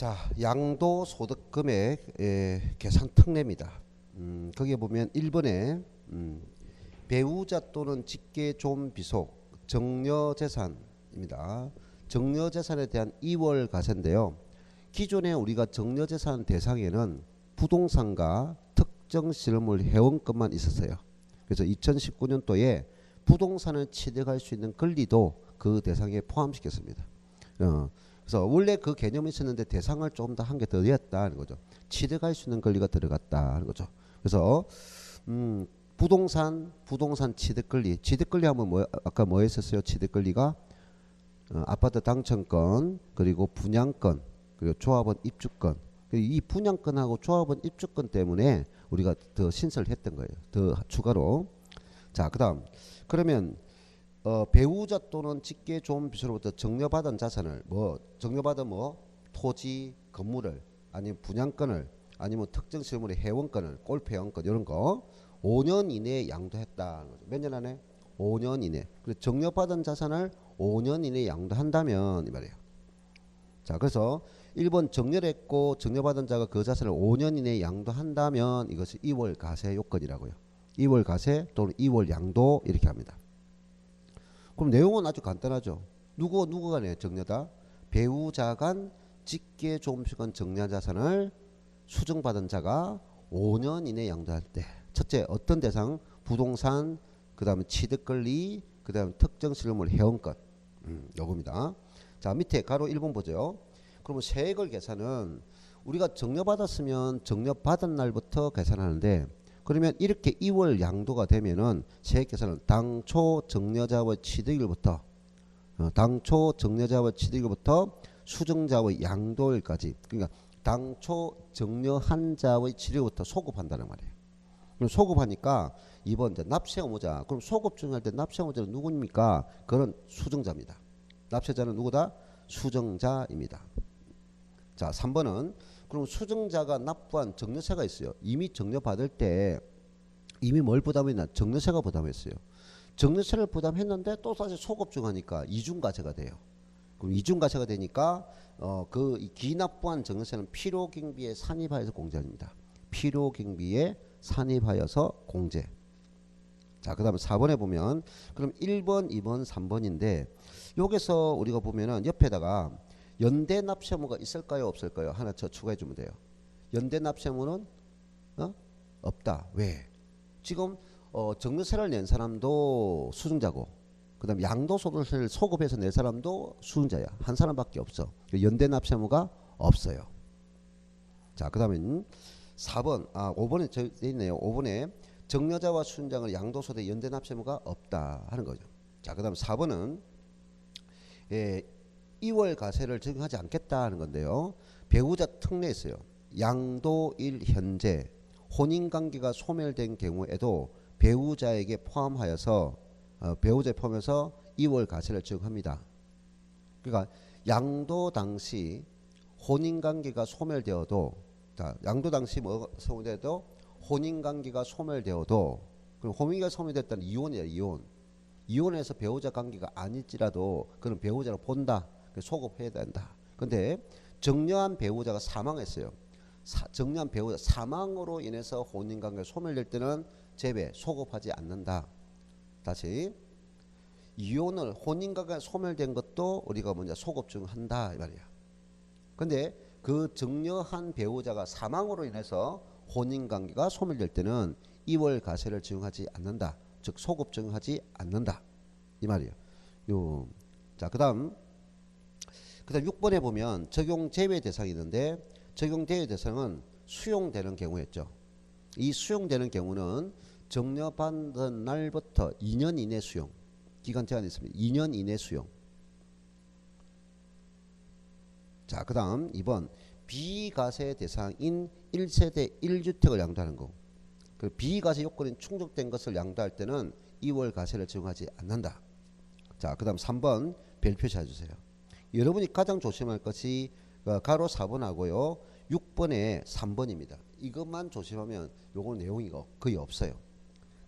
자, 양도소득금액 계산 특례입니다. 거기에 보면 1번에 배우자 또는 직계존 비속 정려재산입니다. 정려재산에 대한 이월과세인데요. 기존에 우리가 정려재산 대상에는 부동산과 특정 실물 회원권만 있었어요. 그래서 2019년도에 부동산을 취득할 수 있는 권리도 그 대상에 포함시켰습니다. 그래서 원래 그 개념이 있었는데 대상을 조금 더 한 개 더 넣었다는 거죠. 취득할 수 있는 권리가 들어갔다는 거죠. 그래서 부동산 취득권리 하면 뭐 아까 뭐 했었어요? 취득권리가 아파트 당첨권, 그리고 분양권, 그리고 조합원 입주권. 이 분양권하고 조합원 입주권 때문에 우리가 더 신설을 했던 거예요. 더 추가로. 자, 그다음 그러면 배우자 또는 직계존 비속으로부터 정려받은 자산을 정려받은 토지, 건물을, 아니면 분양권을, 아니면 특정 실물의 회원권을, 골프 회원권 이런 거 5년 이내에 양도했다. 몇 년 안에? 5년 이내. 그래서 정려받은 자산을 5년 이내에 양도한다면 이 말이에요. 자, 그래서 1번 정려했고 정려받은 자가 그 자산을 5년 이내에 양도한다면 이것이 2월 가세 요건이라고요. 2월 가세 또는 2월 양도 이렇게 합니다. 그럼 내용은 아주 간단하죠. 누구가 내 정려다? 배우자 간 직계존비속한 정려자산을 수증받은 자가 5년 이내 양도할 때 첫째 어떤 대상? 부동산, 그 다음에 취득권리, 그 다음에 특정 실물 회원권 요겁니다. 자, 밑에 가로 1번 보죠. 그러면 세액을 계산은 우리가 정려받았으면 정려받은 날부터 계산하는데, 그러면 이렇게 2월 양도가 되면은 세액 계산은 당초 정려자의 취득일부터 수증자의 양도일까지, 그러니까 당초 정려한 자의 취득부터 소급한다는 말이에요. 그럼 소급하니까 이번 이제 납세 의무자, 그럼 소급 증할 때 납세 의무자는 누구입니까? 그건 수증자입니다. 납세자는 누구다? 수증자입니다. 자, 3번은 그럼 수증자가 납부한 정려세가 있어요. 이미 정려받을 때 이미 뭘 부담했나? 정려세가 부담했어요. 정려세를 부담했는데 또 다시 소급증하니까 이중과세가 돼요. 그럼 이중과세가 되니까 그 기납부한 정려세는 필요경비에 산입하여서 공제합니다. 필요경비에 산입하여서 공제. 자, 그 다음에 4번에 보면 그럼 1번, 2번, 3번인데 여기서 우리가 보면은 옆에다가 연대 납세의무가 있을까요? 없을까요? 하나 더 추가해 주면 돼요. 연대 납세의무는 없다. 왜? 지금 정려세를 낸 사람도 수증자고, 그 다음에 양도소득세를 소급해서 낸 사람도 수증자야. 한 사람밖에 없어. 연대 납세의무가 없어요. 자, 그 다음에 4번, 5번에 저 있네요. 5번에 정려자와 수증자는 양도소득 연대 납세의무가 없다 하는 거죠. 자, 그 다음 4번은 2월 가세를 적용하지 않겠다 하는 건데요. 배우자 특례 있어요. 양도일 현재 혼인관계가 소멸된 경우에도 배우자에게 포함하여서 2월 가세를 적용합니다. 그러니까 양도 당시 혼인관계가 소멸되어도, 자, 양도 당시 소멸되어도 혼인관계가 소멸되어도, 그럼 혼인관계가 소멸됐다는 이혼이야. 이혼해서 배우자 관계가 아닐지라도 그런 배우자를 본다. 소급해야 된다. 근데 정려한 배우자가 사망했어요. 정려한 배우자 사망으로 인해서 혼인관계가 소멸될 때는 제외, 소급하지 않는다. 다시 이혼을 혼인관계가 소멸된 것도 우리가 소급증한다 이 말이야. 근데 그 정려한 배우자가 사망으로 인해서 혼인관계가 소멸될 때는 2월 가세를 적용하지 않는다. 즉 소급 적용하지 않는다 이 말이에요. 자, 그다음 6번에 보면 적용 제외 대상이 있는데, 적용 제외 대상은 수용되는 경우였죠. 이 수용되는 경우는 정려받은 날부터 2년 이내 수용, 기간 제한이 있습니다. 2년 이내 수용. 자, 그 다음 2번 비과세 대상인 1세대 1주택을 양도하는 거. 그 비과세 요건이 충족된 것을 양도할 때는 2월 가세를 적용하지 않는다. 자, 그 다음 3번 별표시 해주세요. 여러분이 가장 조심할 것이 가로 4번하고요 6번에 3번입니다. 이것만 조심하면 요거 내용이 거의 없어요.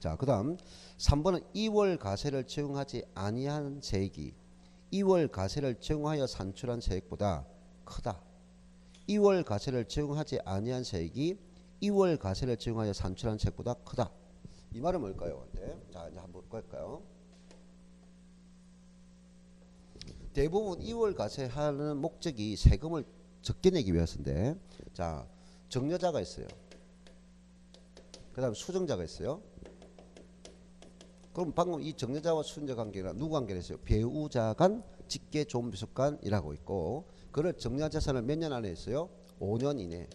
자, 그 다음 3번은 2월 가세를 적용하지 아니한 세액이 2월 가세를 적용하여 산출한 세액보다 크다. 2월 과세를 적용하지 아니한 세액이 2월 과세를 적용하여 산출한 세액보다 크다. 이 말은 뭘까요? 자, 이제 한번 볼까요? 대부분 2월 과세하는 목적이 세금을 적게 내기 위해서인데, 자, 정려자가 있어요. 그 다음에 수정자가 있어요. 그럼 방금 이 정려자와 수정자 관계가 누구 관계를 했어요? 배우자 간 직계 존비속간이라고 있고, 그를 정려자산을 몇 년 안에 했어요? 5년 이내.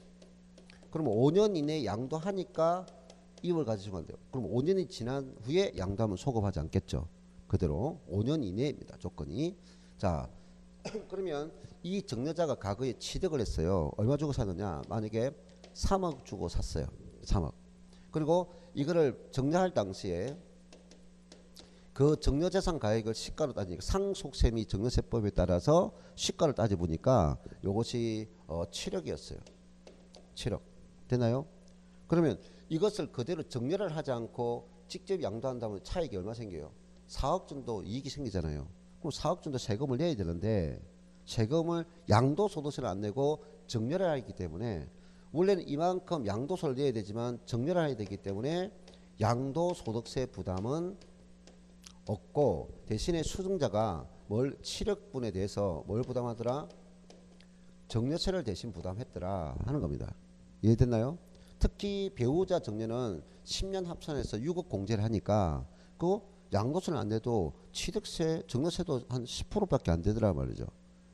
그럼 5년 이내 양도하니까 2월 과세 안 돼요. 그럼 5년이 지난 후에 양도하면 소급하지 않겠죠. 그대로 5년 이내입니다. 조건이. 자, 그러면 이 정려자가 과거에 취득을 했어요. 얼마 주고 샀느냐? 만약에 3억 주고 샀어요. 3억. 그리고 이거를 정려할 당시에 그 정려재산 가액을 시가로 따지니까 상속세미 정려세법에 따라서 시가를 따져보니까 요것이 7억이었어요. 7억. 되나요? 그러면 이것을 그대로 정려를 하지 않고 직접 양도한다면 차익이 얼마 생겨요? 4억 정도 이익이 생기잖아요. 그럼 4억 정도 세금을 내야 되는데 세금을 양도소득세를 안 내고 정려를 하기 때문에 원래는 이만큼 양도세를 내야 되지만 정려를 해야 되기 때문에 양도소득세 부담은 없고 대신에 수증자가 7억분에 대해서 뭘 부담하더라? 정려세를 대신 부담했더라 하는 겁니다. 이해됐나요? 특히 배우자 정려는 10년 합산해서 6억 공제를 하니까 그 양도세를 안 내도 취득세, 정려세도 한 10%밖에 안 되더라 말이죠.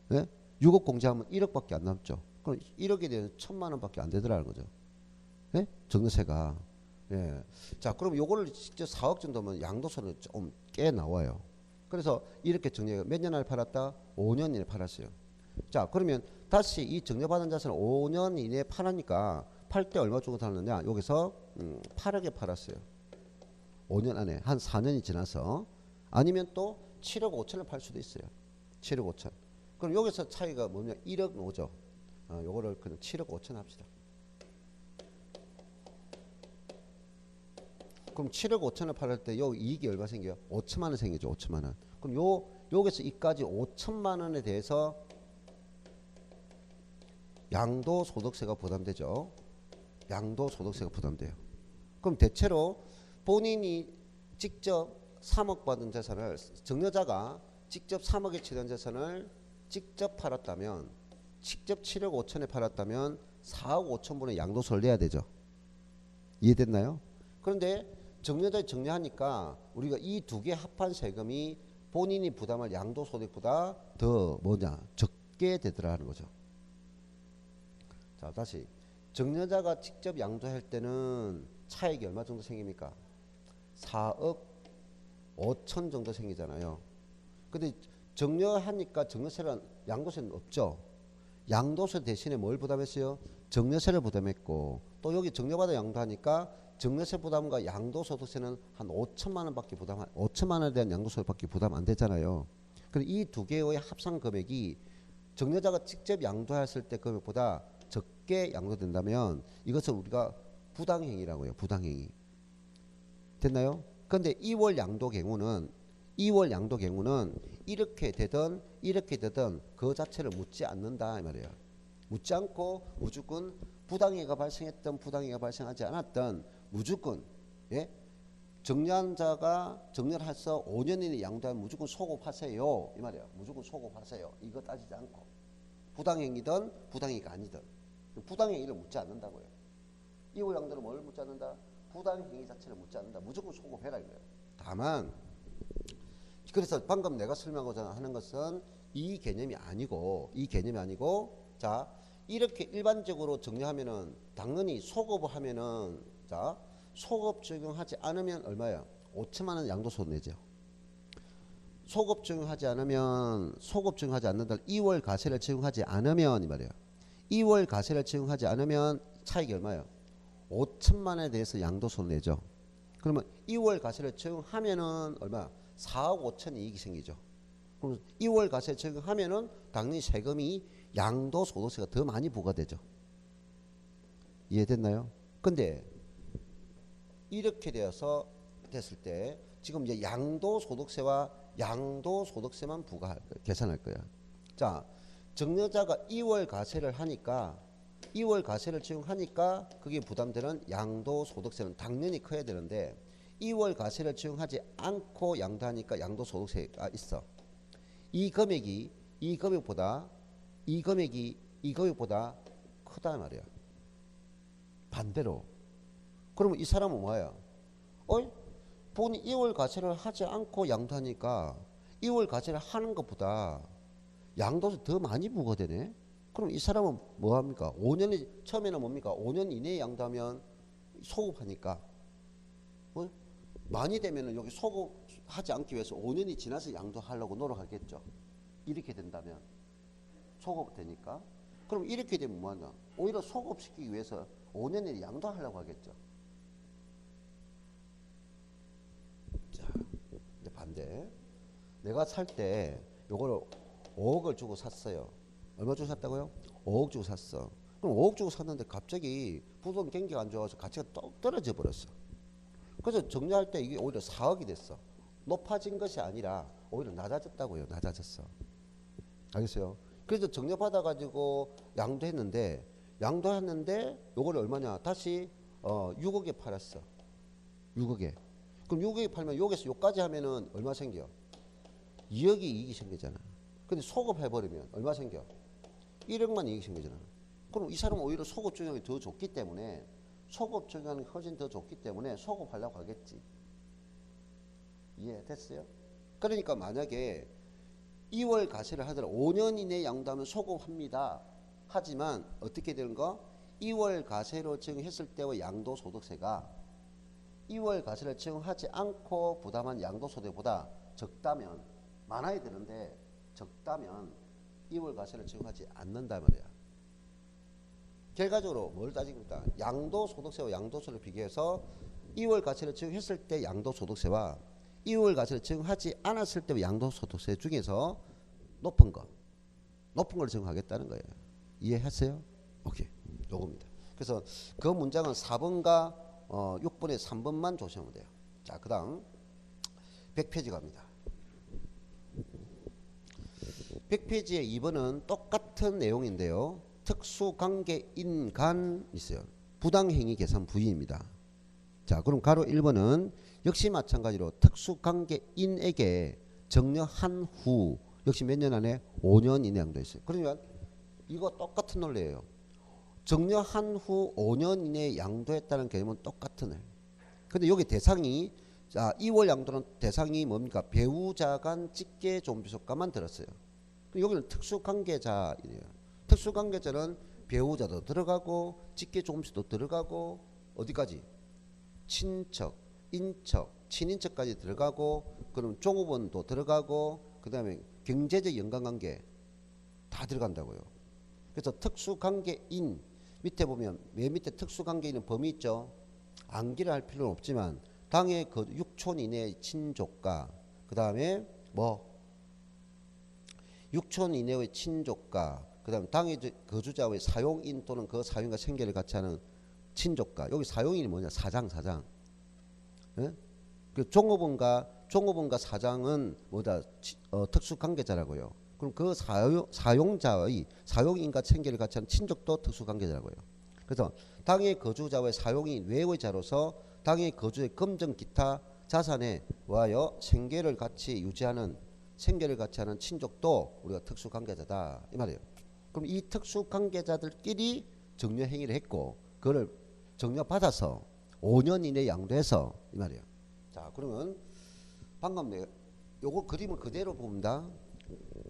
네? 6억 공제하면 1억밖에 안 남죠. 그럼 1억에 대해서 1,000만 원밖에 안 되더라는 거죠. 네? 정려세가. 예. 자, 그럼 요거를 직접 4억 정도면 양도세는 좀 꽤 나와요. 그래서 이렇게 정리가 몇 년 안에 팔았다? 5년 이내에 팔았어요. 자, 그러면 다시 이 정려받은 자산을 5년 이내에 팔았니까 팔 때 얼마 주고 샀느냐? 여기서 8억에 팔았어요. 5년 안에 한 4년이 지나서. 아니면 또 7억 5천을 팔 수도 있어요. 7억 5천. 그럼 여기서 차이가 뭐냐? 1억 오죠. 요거를 그냥 7억 5천 합시다. 그럼 7억 5천을 팔을 때 요 이익이 얼마 생겨요? 5천만 원 생기죠. 5천만 원. 그럼 여기서 이까지 5천만 원에 대해서 양도소득세가 부담되죠. 양도소득세가 부담돼요. 그럼 대체로 본인이 직접 3억 받은 재산을 정려자가 직접 3억에 치던 재산을 직접 팔았다면 직접 7억 5천에 팔았다면 4억 5천분의 양도세를 내야 되죠. 이해됐나요? 그런데 정려자에 정리하니까 우리가 이 두 개 합한 세금이 본인이 부담할 양도소득보다 더 뭐냐 적게 되더라는 거죠. 자, 다시 정려자가 직접 양도할 때는 차익이 얼마 정도 생깁니까? 4억 5천 정도 생기잖아요. 근데 정려하니까 정려세는 양도세는 없죠. 양도세 대신에 뭘 부담했어요? 정려세를 부담했고 또 여기 정려받아 양도하니까 정려세 부담과 양도소득세는 한 5천만 원밖에 5천만 원에 대한 양도소득밖에 부담 안 되잖아요. 그리고 이 두 개의 합산 금액이 정려자가 직접 양도했을 때 금액보다 적게 양도된다면 이것을 우리가 부당행위라고 해요. 부당행위. 됐나요? 근데 2월 양도 경우는 이렇게 되든 그 자체를 묻지 않는다 이 말이에요. 묻지 않고 무조건 부당행위가 발생했던 부당행위가 발생하지 않았던 무조건 예? 정려한 자가 정려를 해서 5년 이내 양도하면 무조건 소급하세요 이 말이에요. 무조건 소급하세요. 이거 따지지 않고 부당행위든 부당행위가 아니든 부당행위를 묻지 않는다고요. 2월 양도는 뭘 묻지 않는다? 부당행위 자체를 묻지 않는다. 무조건 소급해라 이거예요. 다만 그래서 방금 내가 설명하고자 하는 것은 이 개념이 아니고 자 이렇게 일반적으로 정리하면은 당연히 소급을 하면은 자 소급 적용하지 않으면 얼마예요? 5천만 원 양도소 내죠. 소급 적용하지 않는다. 2월 과세를 적용하지 않으면 이 말이에요. 2월 과세를 적용하지 않으면 차익이 얼마예요? 5천만 원에 대해서 양도소 내죠. 그러면 2월 과세를 적용하면은 얼마? 4억 5천 이익이 생기죠. 그럼 2월 과세 적용하면은 당연히 세금이 양도소득세가 더 많이 부과되죠. 이해됐나요? 근데 이렇게 되어서 됐을 때 지금 이제 양도소득세와 양도소득세만 부과할 거예요. 계산할 거야. 자, 정여자가 2월 가세를 하니까 2월 가세를 채용하니까 그게 부담되는 양도소득세는 당연히 커야 되는데 2월 가세를 채용하지 않고 양도하니까 양도소득세가 있어. 이 금액이 이 금액보다 크다 말이야. 반대로. 그러면 이 사람은 뭐야? 본이 2월 가세를 하지 않고 양도하니까 2월 가세를 하는 것보다 양도세 더 많이 부과되네. 그럼 이 사람은 뭐 합니까? 5년이 처음에는 뭡니까? 5년 이내에 양도하면 소급하니까 많이 되면은 여기 소급하지 않기 위해서 5년이 지나서 양도하려고 노력하겠죠. 이렇게 된다면 소급되니까. 그럼 이렇게 되면 뭐하냐? 오히려 소급시키기 위해서 5년에 양도하려고 하겠죠. 자, 이제 반대. 내가 살 때 요거를 5억을 주고 샀어요. 얼마 주고 샀다고요? 5억 주고 샀어. 그럼 5억 주고 샀는데 갑자기 부동 경기가 안 좋아서 가치가 떡 떨어져 버렸어. 그래서 정리할 때 이게 오히려 4억이 됐어. 높아진 것이 아니라 오히려 낮아졌다고요. 낮아졌어. 알겠어요? 그래서 정리받아가지고 양도했는데 요거를 얼마냐? 다시 6억에 팔았어. 6억에. 그럼 6억에 팔면 여기서 요까지 하면은 얼마 생겨? 2억이 이익이 생기잖아. 근데 소급해버리면 얼마 생겨? 1억만 이익이 생기잖아. 그럼 이 사람은 오히려 소급 적용이 더 좋기 때문에 소급 적용이 훨씬 더 좋기 때문에 소급하려고 하겠지. 이해됐어요? 그러니까 만약에 2월 가세를 하더라도 5년 이내에 양도하면 소급합니다. 하지만 어떻게 되는 거? 2월 가세로 적용했을 때의 양도소득세가 2월 가세를 적용하지 않고 부담한 양도소득보다 적다면 많아야 되는데 적다면 2월 가세를 적용하지 않는다 말이야. 결과적으로 뭘 따지겠다. 양도소득세와 양도소득을 비교해서 2월 가세를 적용했을 때 양도소득세와 2월 가세를 적용하지 않았을 때 양도소득세 중에서 높은 걸 적용하겠다는 거예요. 이해했어요? 오케이. 요겁니다. 그래서 그 문장은 4번과 6번의 3번만 조심하면 돼요. 자, 그 다음 100페이지 갑니다. 100페이지의 2번은 똑같은 내용인데요. 특수관계인간 있어요. 부당행위 계산 부위입니다. 자, 그럼 가로 1번은 역시 마찬가지로 특수관계인에게 정려한 후 역시 몇 년 안에 5년 이내 양도했어요. 그러면 이거 똑같은 논리예요. 정려한 후 5년 이내에 양도했다는 개념은 똑같은 애. 근데 여기 대상이 자 2월 양도는 대상이 뭡니까? 배우자 간 직계 존비속가만 들었어요. 여기는 특수관계자이에요. 특수관계자는 배우자도 들어가고 직계 존비속도 들어가고 어디까지? 친척, 인척, 친인척까지 들어가고 그럼 종업원도 들어가고 그 다음에 경제적 연관관계 다 들어간다고요. 그래서 특수관계인 밑에 보면 맨 밑에 특수관계인은 범위 있죠. 암기를 할 필요는 없지만 당해 그 6촌 이내의 친족과 그 다음에 뭐 6촌 이내의 친족과 그 다음에 당해 거주자의 사용인 또는 그 사용과 생계를 같이 하는 친족과 여기 사용인이 뭐냐? 사장. 예? 그 종업원과 사장은 뭐다? 특수관계자라고요. 그럼 그 사용자의 사용인과 생계를 같이 하는 친족도 특수관계자라고요. 그래서 당해 거주자의 사용인 외의 자로서 당해 거주의 금전 기타 자산에 와여 생계를 같이 하는 친족도 우리가 특수관계자다 이 말이에요. 그럼 이 특수관계자들끼리 정려행위를 했고 그거를 정려받아서 5년 이내에 양도해서 이 말이에요. 자, 그러면 방금 내가 요거 그림을 그대로 봅니다.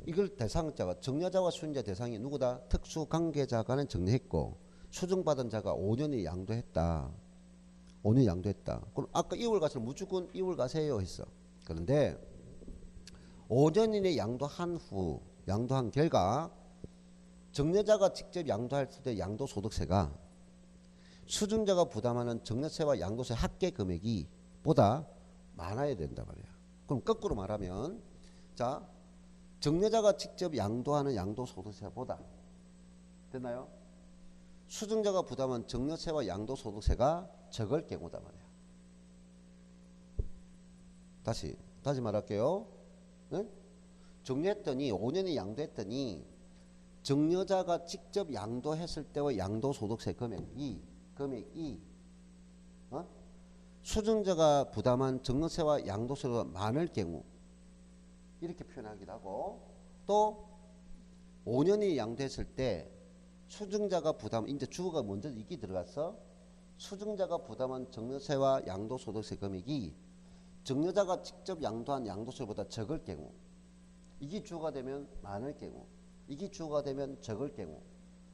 이걸 대상자가 정려자와 수증자 대상이 누구다? 특수관계자간은 정려했고 수증받은 자가 5년에 양도했다. 5년 양도했다. 그럼 아까 2월 가세를 무조건 2월 가세요 했어. 그런데 5년 이내 양도한 후 양도한 결과 정려자가 직접 양도할 때 양도소득세가 수증자가 부담하는 정려세와 양도세 합계 금액이 보다 많아야 된다 말이야. 그럼 거꾸로 말하면 자 정려자가 직접 양도하는 양도소득세보다 됐나요? 수증자가 부담한 정려세와 양도소득세가 적을 경우다 말이야. 다시 말할게요. 네? 정리했더니 5년에 양도했더니 정여자가 직접 양도했을 때와 양도소득세 금액이 수증자가 부담한 정여세와 양도세가 많을 경우 이렇게 표현하기도 하고, 또 5년이 양도했을 때 수증자가 부담, 이제 주어가 먼저 이게 들어갔어. 수증자가 부담한 정여세와 양도소득세 금액이 정여자가 직접 양도한 양도세보다 적을 경우, 이게 주어가 되면 많을 경우, 이게 주어가 되면 적을 경우,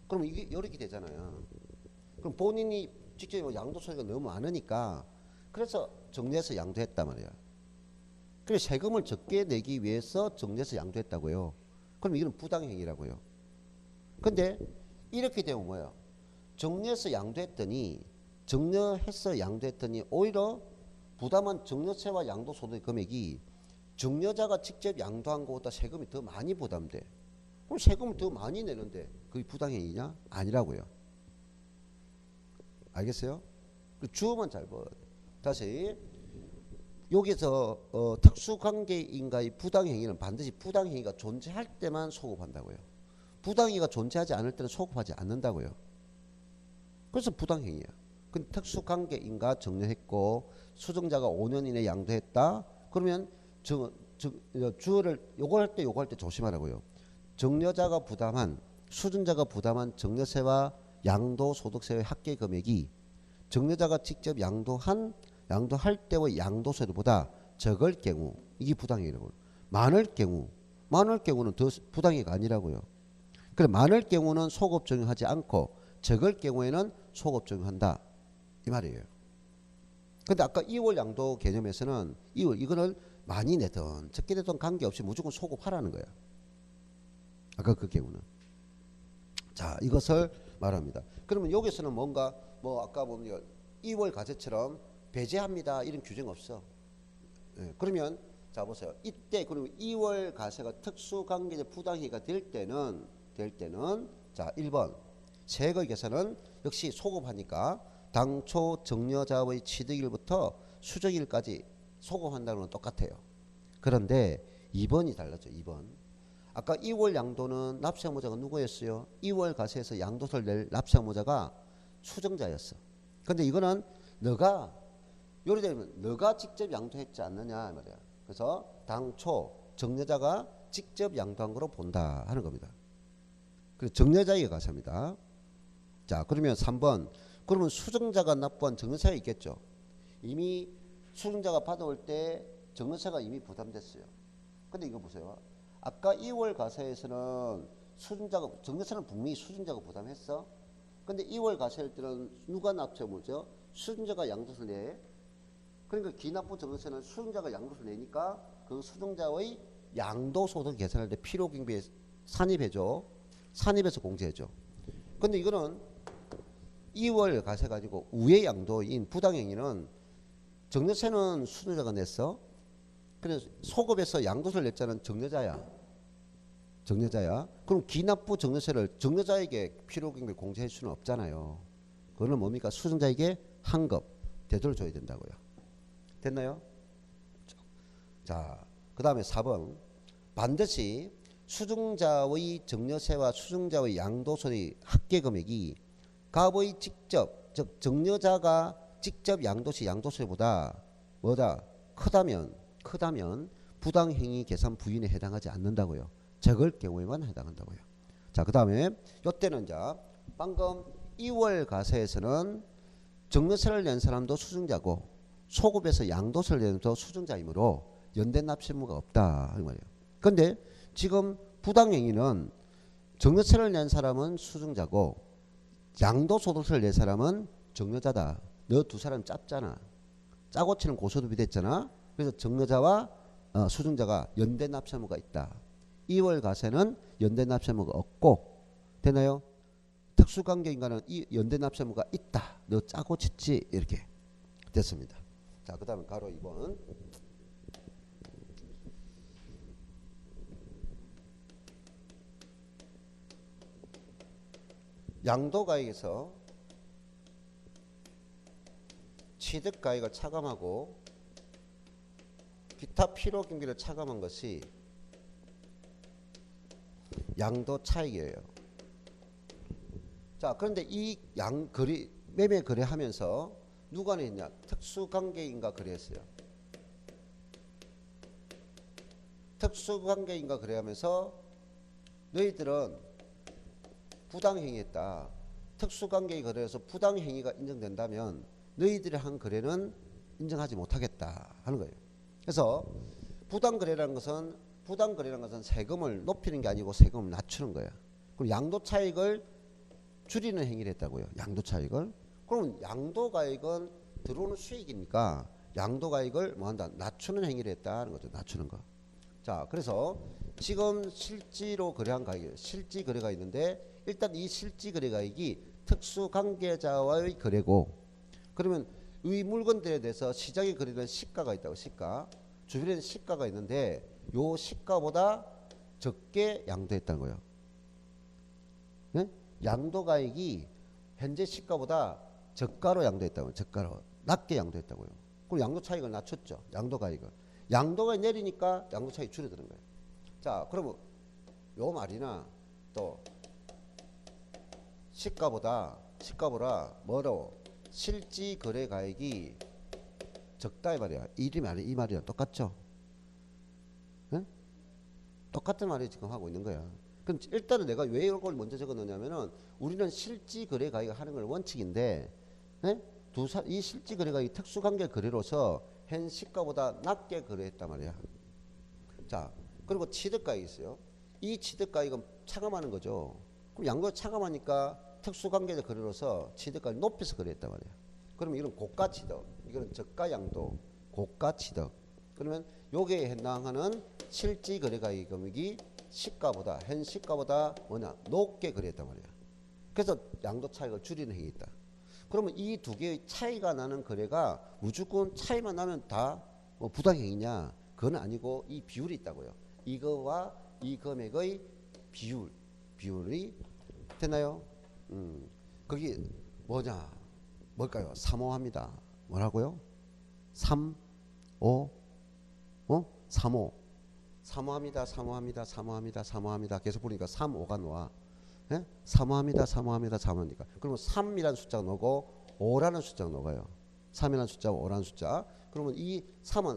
그럼 이게 이렇게 되잖아요. 그럼 본인이 직접 양도소득이 너무 많으니까 그래서 정리해서 양도했단 말이야. 그래서 세금을 적게 내기 위해서 정리해서 양도했다고요. 그럼 이건 부당행위라고요. 근데 이렇게 되면 뭐야? 정리해서 양도했더니 오히려 부담한 정여세와 양도소득 금액이 정여자가 직접 양도한 것보다 세금이 더 많이 부담돼. 그럼 세금을 더 많이 내는데 그게 부당행위냐? 아니라고요. 알겠어요? 주어만 잘 봐. 다시 여기서 특수관계인과의 부당행위는 반드시 부당행위가 존재할 때만 소급한다고요. 부당행위가 존재하지 않을 때는 소급하지 않는다고요. 그래서 부당행위야. 근데 특수관계인과 정려했고 수증자가 5년 이내 양도했다. 그러면 주어를 요거 할 때 조심하라고요. 정여자가 부담한 수증자가 부담한 정여세와 양도소득세의 합계 금액이 정여자가 직접 양도할 때의 양도세보다 적을 경우 이게 부당행위라고요. 많을 경우는 더 부당행위가 아니라고요. 그래 많을 경우는 소급 적용하지 않고 적을 경우에는 소급 적용한다 이 말이에요. 근데 아까 2월 양도 개념에서는 이거는 많이 내든 적게 내든 관계없이 무조건 소급하라는 거야. 아까 그 경우는. 자, 이것을 말합니다. 그러면 여기서는 뭔가 아까 보면 2월 과세처럼 배제합니다 이런 규정 없어. 예, 그러면 자 보세요. 이때 그러면 2월 과세가 특수관계적 부당행위가 될 때는 자 1번 세액의 계산은 역시 소급하니까 당초 정여자의 취득일부터 수정일까지 소급한다는 건 똑같아요. 그런데 2번이 달라져. 2번. 아까 2월 양도는 납세항모자가 누구였어요? 2월 과세에서 양도세를 낼 납세항모자가 수정자였어. 근데 이거는 너가 직접 양도했지 않느냐 말이야. 그래서 당초 정여자가 직접 양도한 거로 본다 하는 겁니다. 그래서 정여자에게 과세입니다. 자, 그러면 3번. 그러면 수정자가 납부한 정여세가 있겠죠. 이미 수정자가 받아올 때 정여세가 이미 부담됐어요. 근데 이거 보세요. 아까 2월 과세에서는 정여세는 분명히 수증자가 부담했어. 근데 2월 과세할 때는 누가 납세물죠? 수증자가 양도세를 내. 그러니까 기납부 정여세는 수증자가 양도세를 내니까 그 수증자의 양도소득 계산할 때 필요경비에 산입해줘. 산입해서 공제해줘. 근데 이거는 2월 과세 가지고 우회 양도인 부당행위는 정여세는 수증자가 냈어. 그래서 소급해서 양도세를 냈자는 정여자야. 그럼 기납부 정여세를 정여자에게 필요경비 공제할 수는 없잖아요. 그거는 뭡니까? 수증자에게 한급 되돌려줘야 된다고요. 됐나요? 자, 그 다음에 4번. 반드시 수증자의 정여세와 수증자의 양도세의 합계 금액이 갑의 직접, 즉 정여자가 직접 양도세보다 크다면 부당행위 계산 부인에 해당하지 않는다고요. 적을 경우에만 해당한다고요. 자, 그 다음에 이때는 방금 2월 과세에서는 정여세를 낸 사람도 수증자고 소급해서 양도세를 낸 사람도 수증자이므로 연대 납세의무가 없다 이 말이에요. 그런데 지금 부당행위는 정여세를 낸 사람은 수증자고 양도소득세를 낸 사람은 정여자다. 너 두 사람 짭잖아. 짜고 치는 고소득이 됐잖아. 그래서 정여자와 수증자가 연대 납세의무가 있다. 2월 과세는 연대 납세의무가 없고 되나요? 특수관계인과는 이 연대 납세의무가 있다. 너 짜고 쳤지 이렇게 됐습니다. 자, 그 다음에 가로 2번. 양도가액에서 취득가액을 차감하고 기타 필요경비를 차감한 것이 양도 차익이에요. 자, 그런데 이 양 거래 매매 거래하면서 누가 냈냐? 특수관계인과 거래했어요. 특수관계인과 거래하면서 너희들은 부당행위했다. 특수관계에 거래해서 부당행위가 인정된다면 너희들이 한 거래는 인정하지 못하겠다 하는 거예요. 그래서 부당거래라는 것은 세금을 높이는 게 아니고 세금을 낮추는 거예요. 그럼 양도차익을 줄이는 행위를 했다고요. 양도차익을. 그러면 양도가액은 들어오는 수익이니까 양도가액을 뭐한다? 낮추는 행위를 했다는 거죠. 낮추는 거. 자, 그래서 지금 실지로 거래한 가액이에요. 실지 거래가 있는데 일단 이 실지 거래가액이 특수관계자와의 거래고, 그러면 이 물건들에 대해서 시장에 거래된 시가가 있다고. 시가 주변에 시가가 있는데 요 시가보다 적게 양도했다는 거예요. 네? 양도가액이 현재 시가보다 저가로 양도했다고요. 저가로 낮게 양도했다고요. 그럼 양도 차익을 낮췄죠. 양도가액을. 양도가 내리니까 양도 차익이 줄어드는 거예요. 자, 그러면 요 말이나 또 시가보다 뭐로 실지 거래 가액이 적다 이 말이야. 이 말이랑 똑같죠. 네? 똑같은 말을 지금 하고 있는 거야. 그럼 일단은 내가 왜 이걸 먼저 적어놓냐면은 우리는 실지 거래 가액을 하는 걸 원칙인데, 네? 이 실지 거래 가액이 특수관계 거래로서 현 시가보다 낮게 거래했단 말이야. 자, 그리고 취득가액이 있어요. 이 취득가액은 차감하는 거죠. 그럼 양도가 차감하니까 특수관계자 거래로서 취득가액을 높여서 거래했단 말이야. 그러면 이건 고가취득, 이거는 저가양도, 고가취득. 그러면 요게 해당하는 실지 거래가액 금액이 시가보다, 현 시가보다 뭐냐? 높게 거래했단 말이야. 그래서 양도 차익을 줄이는 행위 있다. 그러면 이 두 개의 차이가 나는 거래가 무조건 차이만 나면 다 뭐 부당행위냐? 그건 아니고 이 비율이 있다고요. 이거와 이 금액의 비율이 됐나요? 거기 뭘까요? 사모합니다. 뭐라고요? 3, 5, 35. 사모합니다. 계속 보니까 3, 5가 나와. 예? 사모합니다. 그러면 3이라는 숫자가 나오고 5라는 숫자가 나와요. 3이라는 숫자와 5라는 숫자. 그러면 이 3은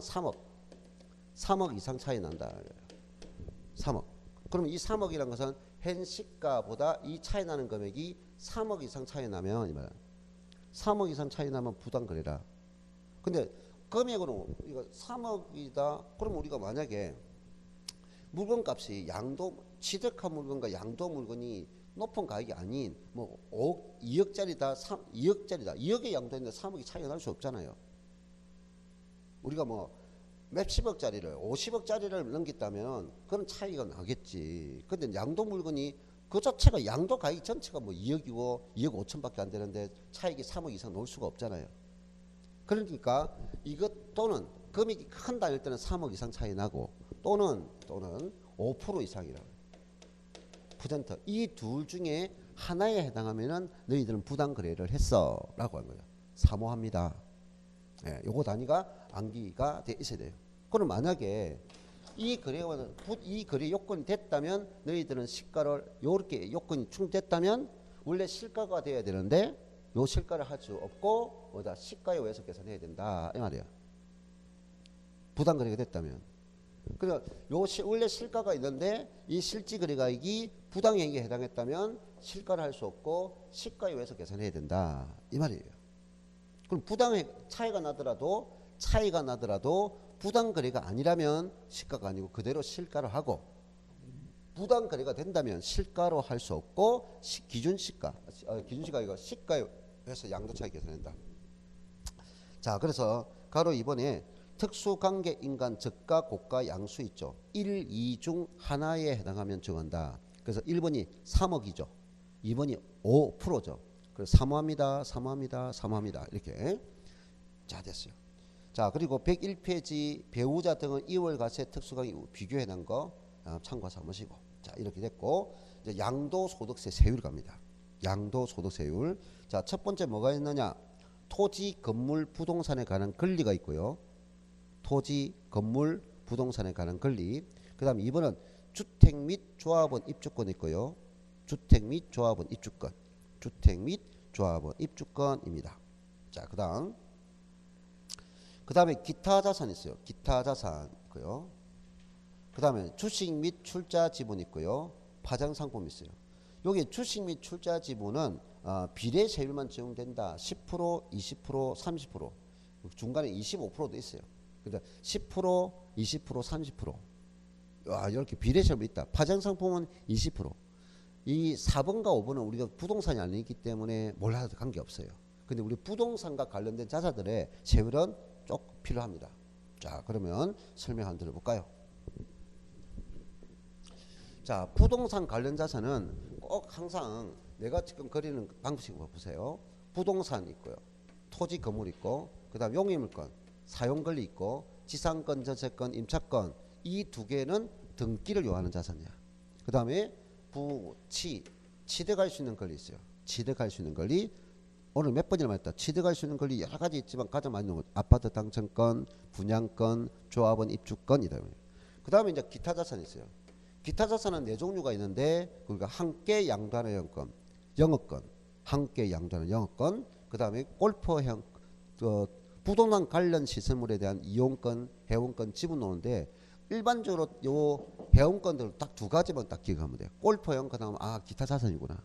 3억 이상 차이 난다. 3억. 그러면 이 3억이라는 것은 현 시가보다 이 차이 나는 금액이 3억 이상 차이 나면 이 말이야. 3억 이상 차이 나면 부당거래라. 근데 금액으로 이거 3억이다. 그럼 우리가 만약에 물건값이 취득한 물건과 양도 물건이 높은 가격이 아닌 뭐 2억짜리다, 2억짜리다. 2억에 양도했는데 3억이 차이가 날 수 없잖아요. 우리가 뭐 몇십억짜리를 50억짜리를 넘겼다면 그런 차이가 나겠지. 근데 양도 물건이 그 자체가 양도 가격 전체가 뭐 2억이고 2억 5천밖에 안 되는데 차익이 3억 이상 나올 수가 없잖아요. 그러니까 이것 또는 금액이 큰 단일 때는 3억 이상 차이 나고 또는 5% 이상이라. 퍼센트. 이 둘 중에 하나에 해당하면은 너희들은 부당 거래를 했어라고 한 거예요. 사모합니다. 예, 요거 단위가 암기가 돼 있어야 돼요. 그럼 만약에 이 거래 요건이 됐다면 너희들은 시가를 요렇게 요건이 충족됐다면 원래 실가가 돼야 되는데 요 실가를 할 수 없고 뭐다 시가에 의해서 계산해야 된다 이 말이야. 부당 거래가 됐다면. 그러니까 원래 실가가 있는데 이 실지 거래가액이 부당행위에 해당했다면 실가를 할 수 없고 시가에 의해서 계산해야 된다 이 말이에요. 그럼 차이가 나더라도 부당거래가 아니라면 시가가 아니고 그대로 실가를 하고 부당거래가 된다면 실가로 할 수 없고 기준시가가 이거 시가에 의해서 양도차익 계산한다. 자, 그래서 가로 2번에 특수관계 인간 저가 고가 양수 있죠. 1, 2 중 하나에 해당하면 정한다. 그래서 1번이 3억이죠. 2번이 5%죠. 그래서 사모합니다. 이렇게. 자, 됐어요. 자, 그리고 101페이지 배우자 등은 2월 과세 특수관계 비교해 놓은 거 참고 삼으시고. 자, 이렇게 됐고 이제 양도소득세 세율 갑니다. 양도소득세율. 자, 첫 번째 뭐가 있느냐? 토지, 건물, 부동산에 관한 권리가 있고요. 토지, 건물, 부동산에 관한 권리. 그 다음 2번은 주택 및 조합원 입주권 있고요. 주택 및 조합원 입주권. 주택 및 조합원 입주권입니다. 자, 그다음에 기타 자산 있어요. 기타 자산 있고요. 그다음에 주식 및 출자 지분 있고요. 파생 상품 있어요. 여기 주식 및 출자 지분은 비례 세율만 적용된다. 10%, 20%, 30%. 중간에 25%도 있어요. 그러니까 10%, 20%, 30%. 이렇게 비례 세율이 있다. 파생 상품은 20%. 이 4번과 5번은 우리가 부동산이 아니기 때문에 몰라도 관계없어요. 근데 우리 부동산과 관련된 자산들의 세율은 꼭 필요합니다. 자, 그러면 설명 한번 들어볼까요? 자, 부동산 관련 자산은 꼭 항상 내가 지금 그리는 방식으로 보세요. 부동산 있고요. 토지 건물 있고, 그 다음 용의물권, 사용권리 있고, 지상권, 전세권, 임차권, 이 두 개는 등기를 요하는 자산이야. 그 다음에 취득할 수 있는 권리 있어요. 취득할 수 있는 권리, 오늘 몇 번이나 말했다. 취득할 수 있는 권리 여러 가지 있지만 가장 많이 나오는 아파트 당첨권, 분양권, 조합원 입주권이다. 그 다음에 이제 기타 자산이 있어요. 기타 자산은 네 종류가 있는데, 그러니까 함께 양도하는 영업권, 함께 양도하는 영업권, 그 다음에 골프형, 부동산 관련 시설물에 대한 이용권, 회원권 지분 노는데, 일반적으로 요 회원권들 딱 두 가지만 딱 기억하면 돼요. 골프형 그다음 기타 자산이구나.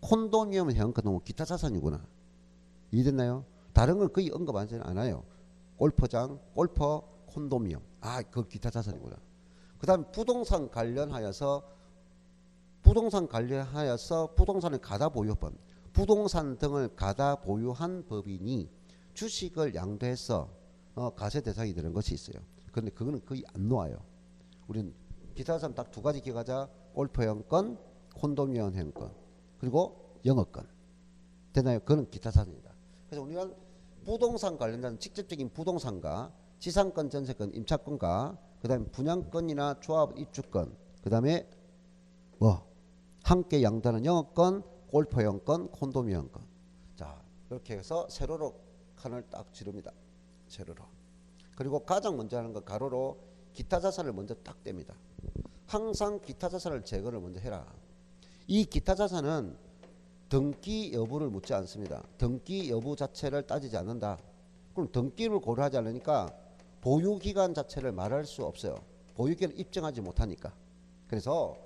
콘도미엄 회원권 너무 기타 자산이구나. 이해됐나요? 다른 건 거의 언급하지 않아요. 골프장, 골퍼, 콘도미엄. 그 기타 자산이구나. 그 다음 부동산 관련하여서 부동산을 가다 보유법, 부동산 등을 가다 보유한 법인이 주식을 양도해서 과세 대상이 되는 것이 있어요. 그런데 그거는 거의 안 놓아요. 우리는 기타 자산 딱 두 가지 기억하자. 골프 회원권, 콘도미엄 회원권, 그리고 영업권. 되나요? 그건 기타 자산입니다. 그래서 우리가 부동산 관련된 직접적인 부동산과 지상권, 전세권, 임차권과 그 다음에 분양권이나 조합 입주권, 그 다음에 함께 양도하는 영업권, 골프 회원권, 콘도미엄 회원권. 자, 이렇게 해서 세로로 칸을 딱 지릅니다. 세로로. 그리고 가장 먼저 하는 건 가로로 기타 자산을 먼저 딱 뗍니다. 항상 기타 자산을 제거를 먼저 해라. 이 기타 자산은 등기 여부를 묻지 않습니다. 등기 여부 자체를 따지지 않는다. 그럼 등기를 고려하지 않으니까 보유기간 자체를 말할 수 없어요. 보유기간을 입증하지 못하니까. 그래서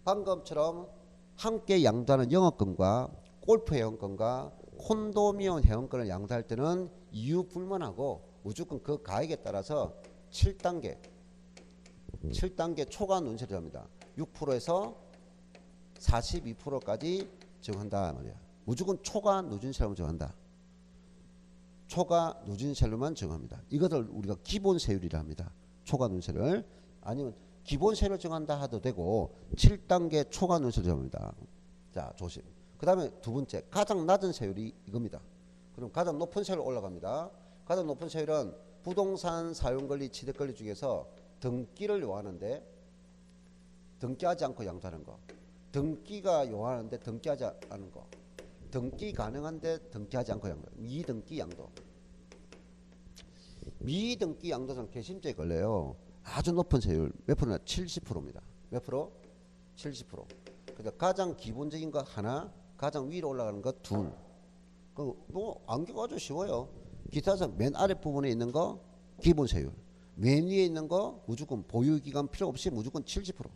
방금처럼 함께 양도하는 영업권과 골프 회원권과 콘도미엄 회원권을 양도할 때는 이유 불문하고 무조건 그 가액에 따라서 7단계 초과 누진세를 합니다. 6%에서 42%까지 적용한다 말이야. 무조건 초과 누진세로 적용한다. 초과 누진세로만 적용합니다. 이것을 우리가 기본세율이라 합니다. 초과 누진세를. 아니면 기본세율을 정한다 하도 되고 7단계 초과 누진세를 정합니다. 자, 조심. 그 다음에 두 번째, 가장 낮은 세율이 이겁니다. 그럼 가장 높은 세율 올라갑니다. 가장 높은 세율은 부동산 사용권리, 취득권리 중에서 등기를 요하는데 등기하지 않고 양도하는 거, 등기가 요하는데 등기하지 않은 거, 등기 가능한데 등기하지 않고 양도, 미등기 양도. 미등기 양도는 개심죄에 걸려요. 아주 높은 세율, 몇 프로나? 70%입니다. 몇 프로? 70%. 그러니까 가장 기본적인 거 하나, 가장 위로 올라가는 거 둘. 안기가 아주 쉬워요. 기타상 맨 아래 부분에 있는 거 기본 세율, 맨 위에 있는 거 무조건 보유기간 필요 없이 무조건 70%.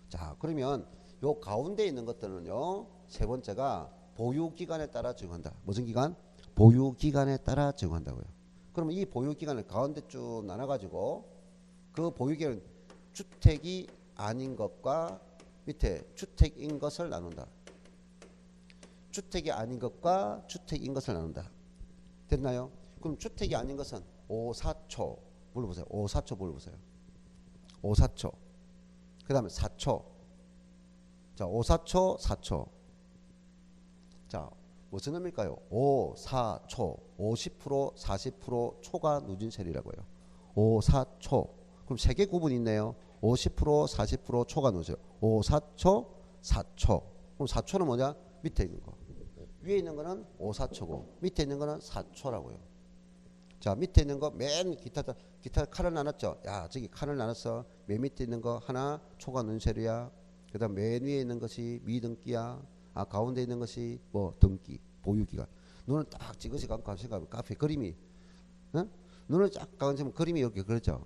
자, 그러면 요 가운데 있는 것들은요, 세 번째가 보유기간에 따라 적용한다. 무슨 기간? 보유기간에 따라 적용한다고요. 그러면 이 보유기간을 가운데 쭉 나눠가지고 그 보유기간은 주택이 아닌 것과 밑에 주택인 것을 나눈다. 주택이 아닌 것과 주택인 것을 나눈다. 됐나요? 그럼 주택이 아닌 것은 5, 4초 물어보세요. 5, 4초 물어보세요. 5, 4초. 그 다음에 4초. 자, 5, 4초, 4초. 자, 무슨 의미일까요? 5, 4초. 50%, 40% 초과 누진세율이라고요. 5, 4초. 그럼 세 개 구분이 있네요. 50%, 40% 초과 누진세율. 5, 4초, 4초. 그럼 4초는 뭐냐? 밑에 있는 거. 위에 있는 거는 5, 4초고 밑에 있는 거는 4초라고요. 자, 밑에 있는 거 맨 기타 칸을 나눴죠. 야, 저기 칸을 나눴어. 맨 밑에 있는 거 하나 초과 누진세율이야. 그 다음 맨 위에 있는 것이 미등기야. 아 가운데 있는 것이 뭐 등기 보유기간. 눈을 딱 찍으시 감고 생각하면 카페 그림이 어? 눈을 쫙 감으시면 그림이 이렇게 그러죠.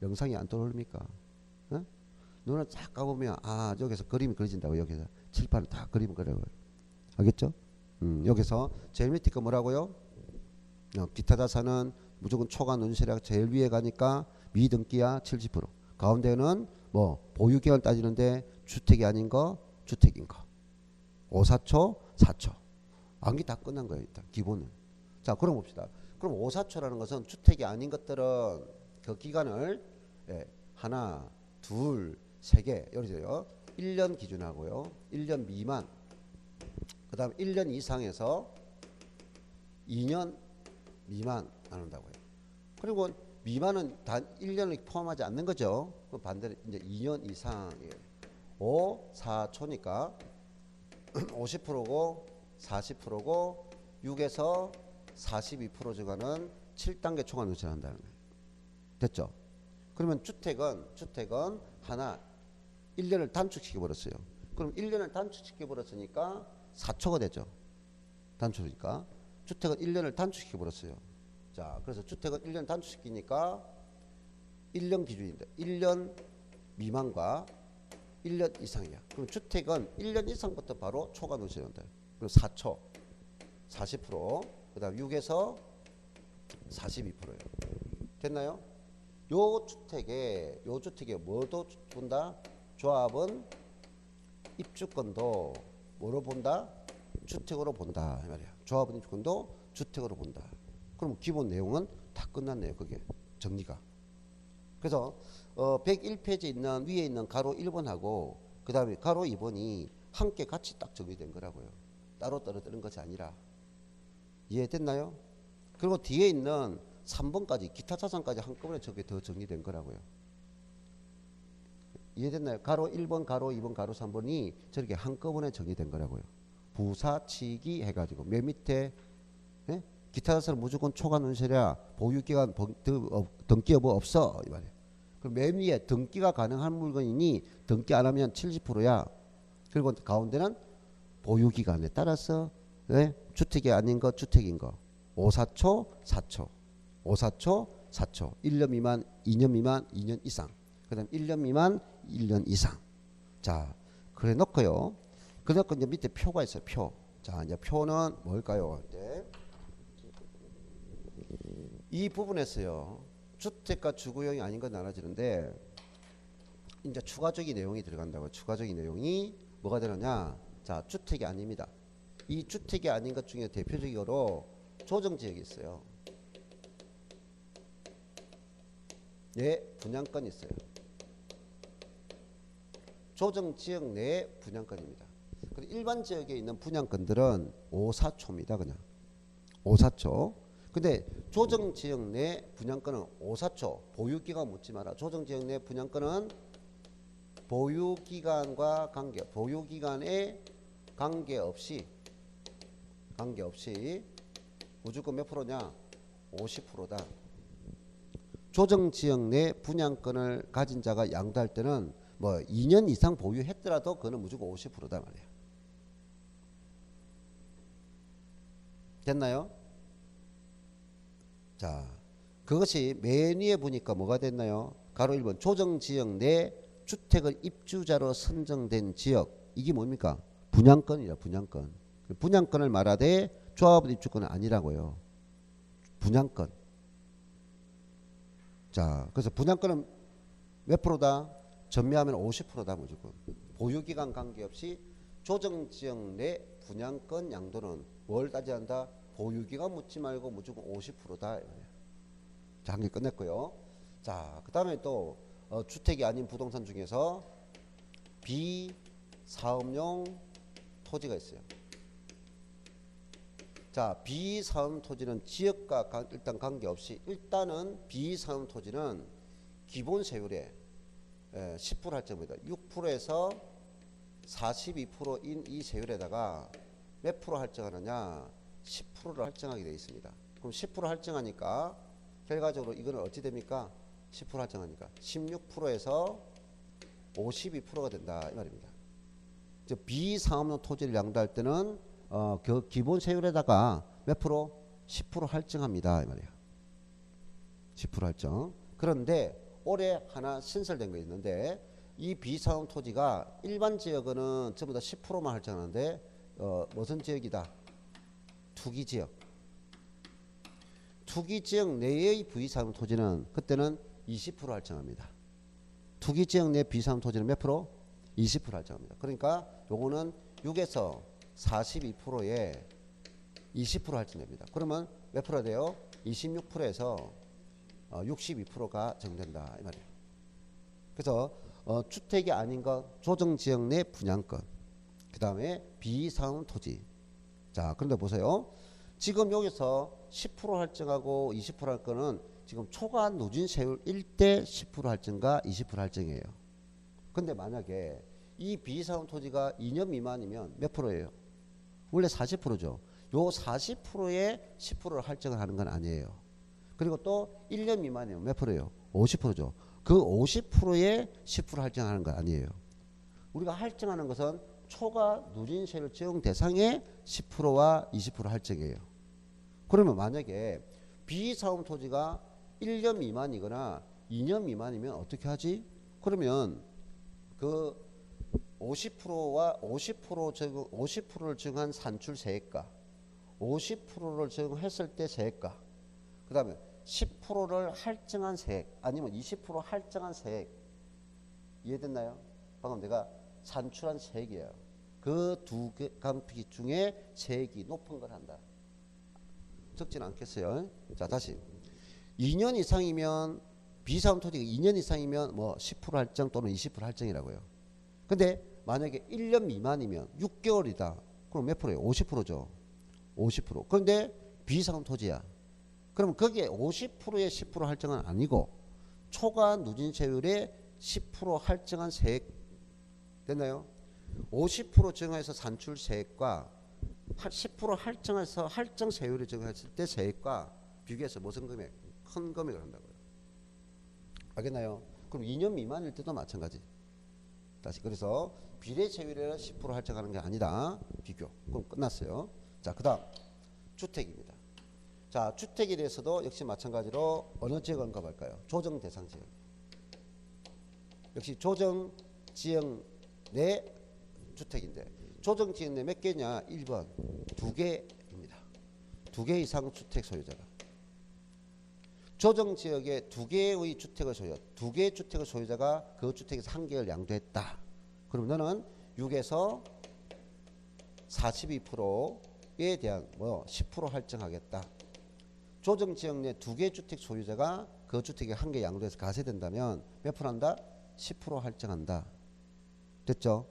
영상이 안 떠오릅니까? 어? 눈을 쫙 감으면 아 여기서 그림이 그려진다고. 여기서 칠판을 다 그림을 그려요. 알겠죠? 여기서 제일 밑에 거 뭐라고요? 기타 자산은 무조건 초과 눈시락 제일 위에 가니까 미등기야 70%. 가운데는 뭐 보유기간 따지는데 주택이 아닌 거 주택인 거. 5사초 4초. 암기 다 끝난 거예요. 일단 기본은. 자 그럼 봅시다. 그럼 5사초라는 것은 주택이 아닌 것들은 그 기간을 하나 둘 세 개 여기서요. 1년 기준하고요. 1년 미만 그 다음 1년 이상에서 2년 미만 안 한다고요. 그리고 미만은 단 1년을 포함하지 않는 거죠. 반대로 이제 2년 이상이에요. 5, 4초니까 50%고 40%고 6에서 42% 주간은 7단계 초과 누출을 한다는 거예요. 됐죠? 그러면 주택은 하나 1년을 단축시켜 버렸어요. 그럼 1년을 단축시켜 버렸으니까 4초가 되죠. 단축이니까 주택은 1년을 단축시켜 버렸어요. 자, 그래서 주택은 1년 단축시키니까 1년 기준인데 1년 미만과 1년 이상이야. 그럼 주택은 1년 이상부터 바로 초과 누출한다. 그리고 4초 40%, 그다음 6에서 42%예요. 됐나요? 요 주택에 뭐도 본다? 조합은 입주권도 뭐로 본다? 주택으로 본다 이 말이야. 조합은 입주권도 주택으로 본다. 그럼 기본 내용은 다 끝났네요. 그게 정리가. 그래서 101페이지 있는 위에 있는 가로 1번하고 그 다음에 가로 2번이 함께 같이 딱 정리된 거라고요. 따로 떨어뜨린 것이 아니라. 이해됐나요? 그리고 뒤에 있는 3번까지 기타 자산까지 한꺼번에 저게 더 정리된 거라고요. 이해됐나요? 가로 1번, 가로 2번, 가로 3번이 저렇게 한꺼번에 정리된 거라고요. 부사치기 해가지고 맨 밑에 기타 자산은 무조건 초과 눈실이야. 보유기간 등기 여부 없어 이 말이에요. 그럼 맨 위에 등기가 가능한 물건이니 등기 안 하면 70%야. 그리고 가운데는 보유기간에 따라서 주택이 아닌 거 주택인 거 5사초 4초 5사초 4초 1년 미만 2년 미만 2년 이상 그 다음 1년 미만 1년 이상. 자 그래 놓고요. 그래 놓고 이제 밑에 표가 있어요. 표. 자 이제 표는 뭘까요? 이 부분에서요. 주택과 주거용이 아닌 건 나눠지는데 이제 추가적인 내용이 들어간다고. 추가적인 내용이 뭐가 되느냐? 자 주택이 아닙니다. 이 주택이 아닌 것 중에 대표적으로 조정지역이 있어요. 내 분양권이 있어요. 조정지역 내 분양권입니다. 일반 지역에 있는 분양권들은 5사초입니다. 그냥 5사초. 근데 조정지역 내 분양권은 5사초. 보유기간 묻지 마라. 조정지역 내 분양권은 보유기간과 보유기간에 관계없이 무조건 몇 프로냐? 50%다. 조정지역 내 분양권을 가진 자가 양도할 때는 뭐 2년 이상 보유했더라도 그거는 무조건 50%다 말이야. 됐나요? 자, 그것이 맨 위에 보니까 뭐가 됐나요? 가로 1번 조정지역 내 주택을 입주자로 선정된 지역. 이게 뭡니까? 분양권이야. 분양권. 분양권을 말하되 조합원 입주권은 아니라고요. 분양권. 자, 그래서 분양권은 몇 프로다? 전매하면 50%다 무조건. 보유기간 관계없이 조정지역 내 분양권 양도는 뭘 따져한다? 보유기간 묻지 말고 무조건 50%다. 자, 한 개 끝냈고요. 자, 그 다음에 또 주택이 아닌 부동산 중에서 비사업용 토지가 있어요. 자, 비사업 토지는 지역과 일단 관계없이 일단은 비사업 토지는 기본 세율에 10% 할증입니다. 6%에서 42%인 이 세율에다가 몇 프로 할증하느냐? 10%를 할증하게 되어 있습니다. 그럼 10% 할증하니까 결과적으로 이거는 어찌 됩니까? 10% 할증하니까 16%에서 52%가 된다 이 말입니다. 비상업용 토지를 양도할 때는 그 기본 세율에다가 몇 프로? 10% 할증합니다 이 말이에요. 10% 할증. 그런데 올해 하나 신설된 거 있는데 이 비상업 토지가 일반 지역은 전부 다 10%만 할증하는데 무슨 지역이다? 투기 지역. 투기 지역 내의 비상업 토지는 그때는 20% 할증합니다. 투기 지역 내 비상업 토지는 몇 프로? 20% 할증합니다. 그러니까 요거는 6에서 42%에 20% 할증됩니다. 그러면 몇 프로 돼요? 26%에서 62%가 정된다 이 말이에요. 그래서 주택이 아닌 것, 조정지역 내 분양권, 그 다음에 비상업 토지. 자, 그런데 보세요. 지금 여기서 10% 할증하고 20% 할 거는 지금 초과 누진세율 1대 10% 할증과 20% 할증이에요. 근데 만약에 이 비상업 토지가 2년 미만이면 몇 프로예요? 원래 40%죠. 요 40%에 10%를 할증을 하는 건 아니에요. 그리고 또 1년 미만이면 몇 프로예요? 50%죠. 그 50%에 10% 할증하는 건 아니에요. 우리가 할증하는 것은 초과 누진세율 적용 대상의 10%와 20% 할증이에요. 그러면 만약에 비상업 토지가 1년 미만이거나 2년 미만이면 어떻게 하지? 그러면 그 50%와 50%를 적용한 산출 세액과 50%를 적용했을 때 세액과 그 다음에 10%를 할증한 세액 아니면 20% 할증한 세액 이해됐나요? 방금 내가 산출한 세액이에요. 그 두 강픽 중에 세액이 높은 걸 한다. 적지는 않겠어요. 자, 다시 2년 이상이면 비상업 토지가 2년 이상이면 뭐 10% 할증 또는 20% 할증이라고요. 근데 만약에 1년 미만이면 6개월이다. 그럼 몇 프로예요? 50%죠. 50%. 그런데 비상업 토지야. 그럼 거기에 50%의 10% 할증은 아니고 초과 누진세율의 10% 할증한 세액 됐나요? 50% 증가해서 산출 세액과 10% 할증해서 할증 세율을 적용했을 때 세액과 비교해서 무슨 금액? 큰 금액을 한다고요. 알겠나요? 그럼 2년 미만일 때도 마찬가지. 다시 그래서 비례세율에 10% 할증하는 게 아니다. 비교. 그럼 끝났어요. 자, 그 다음 주택입니다. 자, 주택에 대해서도 역시 마찬가지로 어느 지역을 언급할까요? 조정 대상 지역. 역시 조정 지역 내 주택인데 조정 지역 내 몇 개냐? 1번 2개입니다. 2개 이상 주택 소유자가 조정 지역에 2개의 주택을 소유, 2개의 주택을 소유자가 그 주택에서 1개를 양도했다. 그럼 너는 6에서 42%에 대한 10% 할증하겠다. 조정 지역 내 2개 주택 소유자가 그 주택에 1개 양도해서 가세된다면 몇 프로 한다? 10% 할증한다. 됐죠?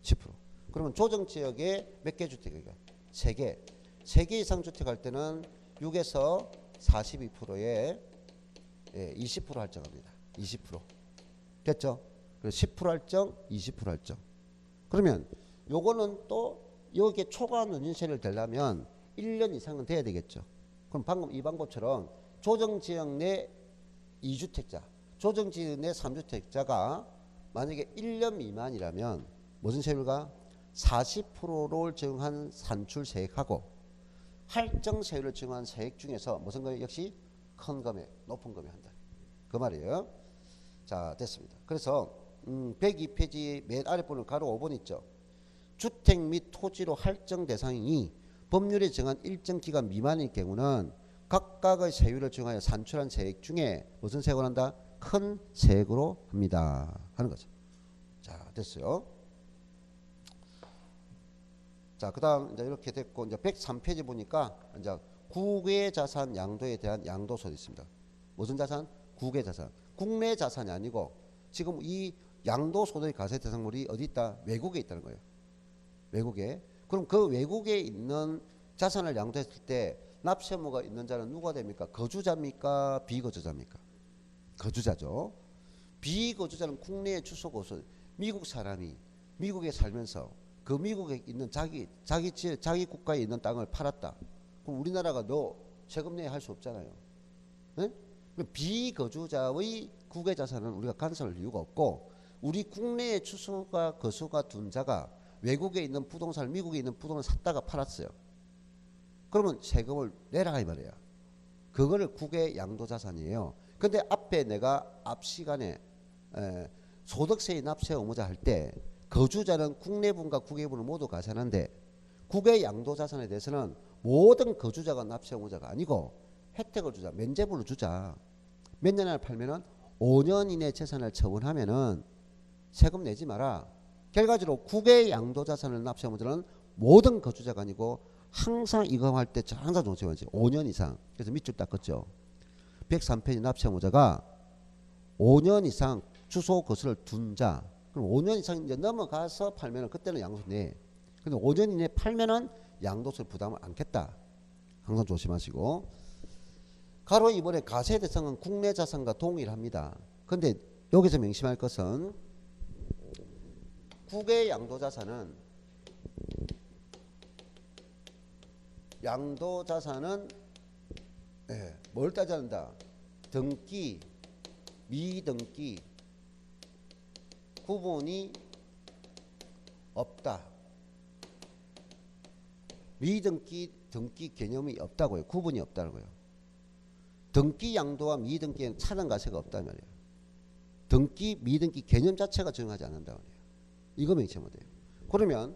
10%. 그러면 조정 지역에 몇 개 주택이에요? 3개. 3개 이상 주택 할 때는 6에서 42%에 20% 할증합니다. 20%. 됐죠? 그래서 10% 할증, 20% 할증. 그러면 요거는 또 여기에 초과 누진세를 대려면 1년 이상은 돼야 되겠죠. 그럼 방금 이 방법처럼 조정지역 내 2주택자, 조정지역 내 3주택자가 만약에 1년 미만이라면 무슨 세율과 40%를 적용한 산출세액하고 할증세율을 적용한 세액 중에서 무슨 금액? 역시 큰 금액, 높은 금액 한다. 그 말이에요. 자, 됐습니다. 그래서 102페이지 맨 아래 부분 가로 5번 있죠. 주택 및 토지로 할증 대상이 법률에 정한 일정 기간 미만일 경우는 각각의 세율을 적용하여 산출한 세액 중에 무슨 세액을 한다? 큰 세액으로 합니다. 하는 거죠. 자, 됐어요. 자, 그 다음 이제 이렇게 됐고, 이제 103페이지 보니까 이제 국외 자산 양도에 대한 양도소도 있습니다. 무슨 자산? 국외 자산. 국내 자산이 아니고 지금 이 양도소득의 과세 대상물이 어디 있다? 외국에 있다는 거예요. 외국에. 그럼 그 외국에 있는 자산을 양도했을 때 납세 의무가 있는 자는 누가 됩니까? 거주자입니까? 비거주자입니까? 거주자죠. 비거주자는 국내에 주소 고소. 미국 사람이 미국에 살면서 그 미국에 있는 자기 국가에 있는 땅을 팔았다. 그럼 우리나라가 너 세금 내야 할 수 없잖아요. 네? 비거주자의 국외 자산은 우리가 간섭할 이유가 없고 우리 국내에 주소가 거수가 둔 자가 외국에 있는 부동산을 미국에 있는 부동산을 샀다가 팔았어요. 그러면 세금을 내라 이 말이야. 그거를 국외 양도자산이에요. 근데 앞에 내가 앞 시간에 소득세 납세 의무자 할 때 거주자는 국내분과 국외분을 모두 가산한데 국외 양도자산에 대해서는 모든 거주자가 납세 의무자가 아니고 혜택을 주자. 면제부를 주자. 몇 년 안에 팔면은 5년 이내 재산을 처분하면은 세금 내지 마라. 결과적으로 국외 양도자산을 납세 의무자는 모든 거주자가 아니고 항상 이거 할 때 항상 조심하지. 5년 이상. 그래서 밑줄 닦았죠. 103페이지 납세 의무자가 5년 이상 주소 거수를 둔 자. 그럼 5년 이상 이제 넘어가서 팔면은 그때는 양도세 내. 근데 5년 이내 팔면은 양도세 부담을 안겠다. 항상 조심하시고. 가로 2번의 가세 대상은 국내 자산과 동일합니다. 근데 여기서 명심할 것은 국외 양도자산은 뭘 따져낸다? 등기, 미등기 구분이 없다. 미등기, 등기 개념이 없다고요. 구분이 없다고요. 등기 양도와 미등기에는 차등 가세가 없단 말이에요. 등기, 미등기 개념 자체가 적용하지 않는다고 해요. 이거 명시하면 돼요. 그러면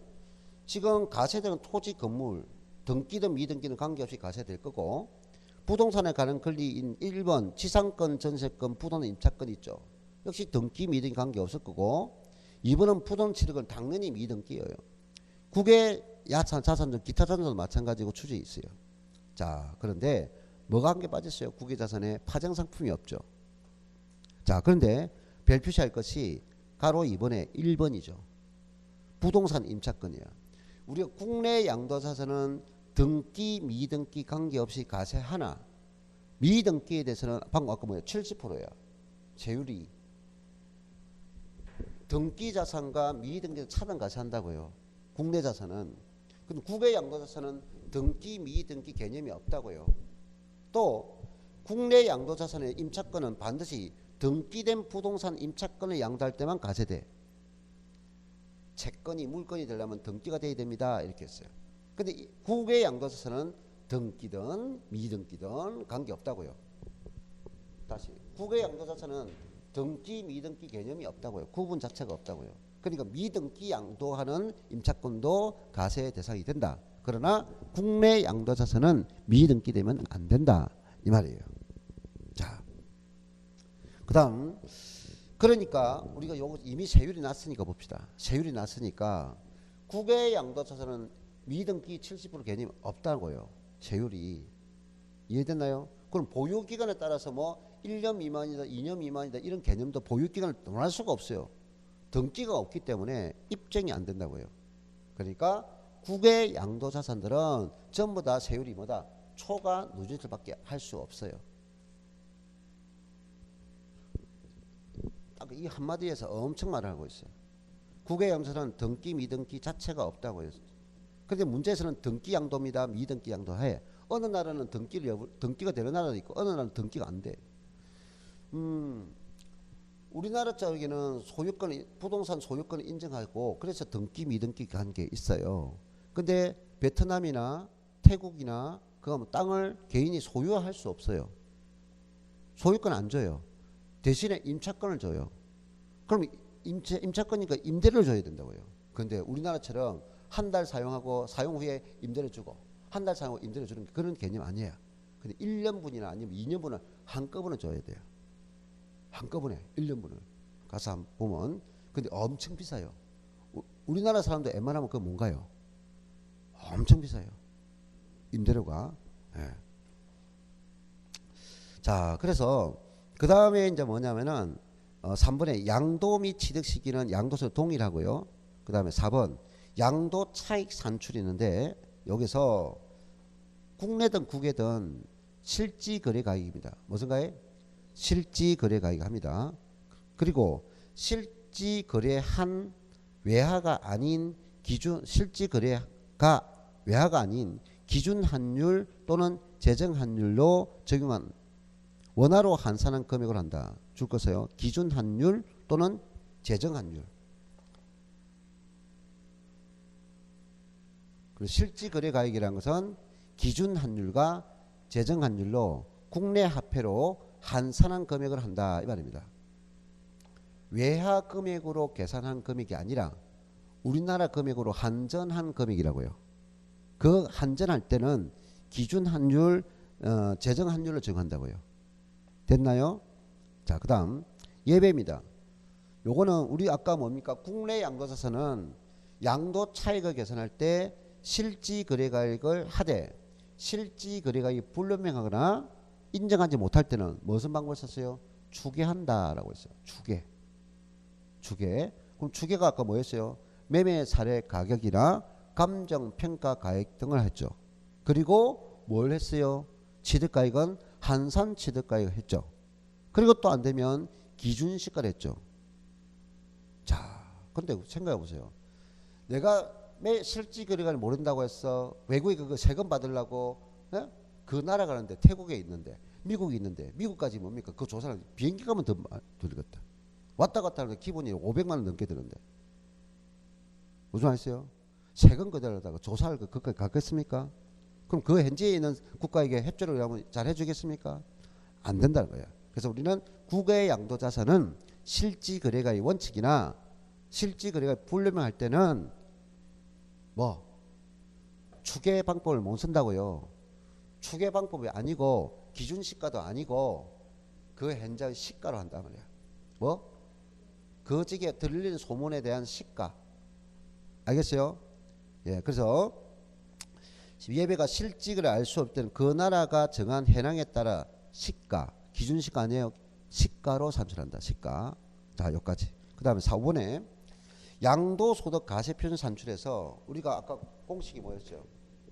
지금 가세되는 토지, 건물, 등기든 미등기는 관계없이 가세될 거고 부동산에 관한 권리인 1번 지상권, 전세권, 부동산 임차권 있죠. 역시 등기, 미등기 관계없을 거고 2번은 부동 취득은 당연히 미등기예요. 국외 야산, 자산도 기타 자산도 마찬가지고 추정이 있어요. 자, 그런데 뭐가 한 개 빠졌어요? 국외 자산에 파생 상품이 없죠. 자, 그런데 별 표시할 것이 가로 2번에 1번이죠. 부동산 임차권이야. 우리가 국내 양도자산은 등기, 미등기 관계없이 가세 하나. 미등기에 대해서는 방금 아까 뭐야? 70%야. 세율이. 등기 자산과 미등기는 차등 가세한다고요. 국내 자산은. 근데 국외 양도자산은 등기, 미등기 개념이 없다고요. 또 국내 양도자산의 임차권은 반드시 등기된 부동산 임차권을 양도할 때만 가세돼. 채권이 물건이 되려면 등기가 돼야 됩니다. 이렇게 했어요. 근데 국외 양도자산은 등기든 미등기든 관계없다고요. 다시 국외 양도자산은 등기, 미등기 개념이 없다고요. 구분 자체가 없다고요. 그러니까 미등기 양도하는 임차권도 가세 대상이 된다. 그러나 국내 양도자산은 미등기 되면 안 된다. 이 말이에요. 자, 그 다음 그러니까 우리가 요거 이미 세율이 났으니까 봅시다. 세율이 났으니까 국외 양도자산은 미등기 70% 개념이 없다고요. 세율이. 이해됐나요? 그럼 보유기간에 따라서 뭐 1년 미만이다 2년 미만이다 이런 개념도 보유기간을 논할 수가 없어요. 등기가 없기 때문에 입증이 안 된다고요. 그러니까 국외 양도자산들은 전부 다 세율이 뭐다? 초과 누진세밖에 할 수 없어요. 딱 이 한마디에서 엄청 말을 하고 있어요. 국외 양도자산은 등기 미등기 자체가 없다고 해요. 그런데 문제에서는 등기 양도입니다. 미등기 양도해. 어느 나라는 등기가 되는 나라도 있고 어느 나라는 등기가 안 돼. 우리나라 쪽에는 소유권, 부동산 소유권을 인정하고 그래서 등기 미등기 관계에 있어요. 근데 베트남이나 태국이나 그거 땅을 개인이 소유할 수 없어요. 소유권 안 줘요. 대신에 임차권을 줘요. 그럼 임차권이니까 임대를 줘야 된다고요. 근데 우리나라처럼 한 달 사용하고 사용 후에 임대를 주고 한 달 사용하고 임대를 주는 그런 개념 아니에요. 근데 1년분이나 아니면 2년분을 한꺼번에 줘야 돼요. 한꺼번에 1년분을 가서 한번 보면 근데 엄청 비싸요. 우리나라 사람들 웬만하면 그거 뭔가요? 엄청 비싸요. 임대료가. 네. 자, 그래서 그 다음에 이제 뭐냐면은 3번에 양도 및 취득 시기는 양도세 동일하고요. 그 다음에 4번 양도 차익 산출이 있는데 여기서 국내든 국외든 실지 거래 가액입니다. 무슨 가액? 실지 거래 가액 합니다. 그리고 실지 거래한 외화가 아닌 기준 실지 거래가 외화가 아닌 기준 환율 또는 제정 환율로 적용한 원화로 환산한 금액을 한다. 줄 것이요. 기준 환율 또는 제정 환율. 그리고 실질거래가액이라는 것은 기준환율과 제정환율로 국내 화폐로 환산한 금액을 한다 이 말입니다. 외화 금액으로 계산한 금액이 아니라 우리나라 금액으로 환전한 금액이라고요. 그 환전할 때는 기준환율, 제정환율로 정한다고요. 됐나요? 자, 그 다음 예배입니다. 요거는 우리 아까 뭡니까? 국내 양도자산은 양도 차익을 계산할 때 실지거래가액을 하되 실지거래가액이 불분명하거나 인정하지 못할 때는 무슨 방법을 썼어요? 추계한다라고 했어요. 추계. 그럼 추계가 아까 뭐였어요? 매매 사례 가격이나 감정 평가 가액 등을 했죠. 그리고 뭘 했어요? 취득가액은 환산 취득가액을 했죠. 그리고 또 안 되면 기준시가를 했죠. 자, 근데 생각해 보세요. 내가 매 실질거래가를 모른다고 했어. 외국에 그거 세금 받으려고 그 나라 가는데 태국에 있는데 미국이 있는데 미국까지 뭡니까? 그 조사는 비행기 가면 더 들겠다. 왔다 갔다 하는데 기본이 500만 원 넘게 드는데 무슨 말이세요? 세금 그대로다가 조사를 그까지 갔겠습니까? 그럼 그 현지에 있는 국가에게 협조를 하면 잘 해주겠습니까? 안 된다는 거예요. 그래서 우리는 국외 양도자산은 실지거래가의 원칙이나 실지거래가 불분명할 때는 뭐 추계 방법을 못 쓴다고요. 추계 방법이 아니고 기준시가도 아니고 그 현장의 시가로 한단 말이야. 뭐? 그 지역에 들리는 소문에 대한 시가. 알겠어요? 예, 그래서 예배가 실직을 알 수 없을 때는 그 나라가 정한 현황에 따라 시가, 기준시가 아니에요. 시가로 산출한다. 시가. 자, 여기까지. 그 다음에 4번에 양도소득 가세표준 산출해서 우리가 아까 공식이 뭐였죠?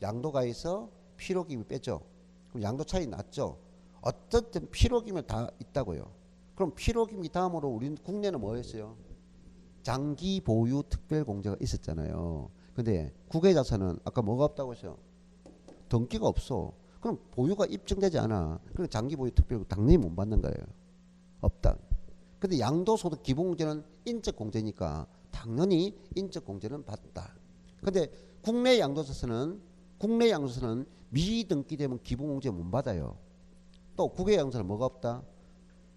양도가에서 필요기입을 뺐죠. 그럼 양도 차이 났죠. 어쨌든 필요기입이 다 있다고요. 그럼 필요기입 다음으로 우리는 국내는 뭐였어요? 장기 보유 특별공제가 있었잖아요. 근데 국외자산은 아까 뭐가 없다고 했어요? 등기가 없어. 그럼 보유가 입증되지 않아. 그럼 장기 보유 특별 당연히 못 받는 거예요. 없다. 근데 양도소득 기본공제는 인적공제니까 당연히 인적공제는 받다. 근데 국내 양도자산은 미등기되면 기본공제 못 받아요. 또 국외 양도자산은 뭐가 없다?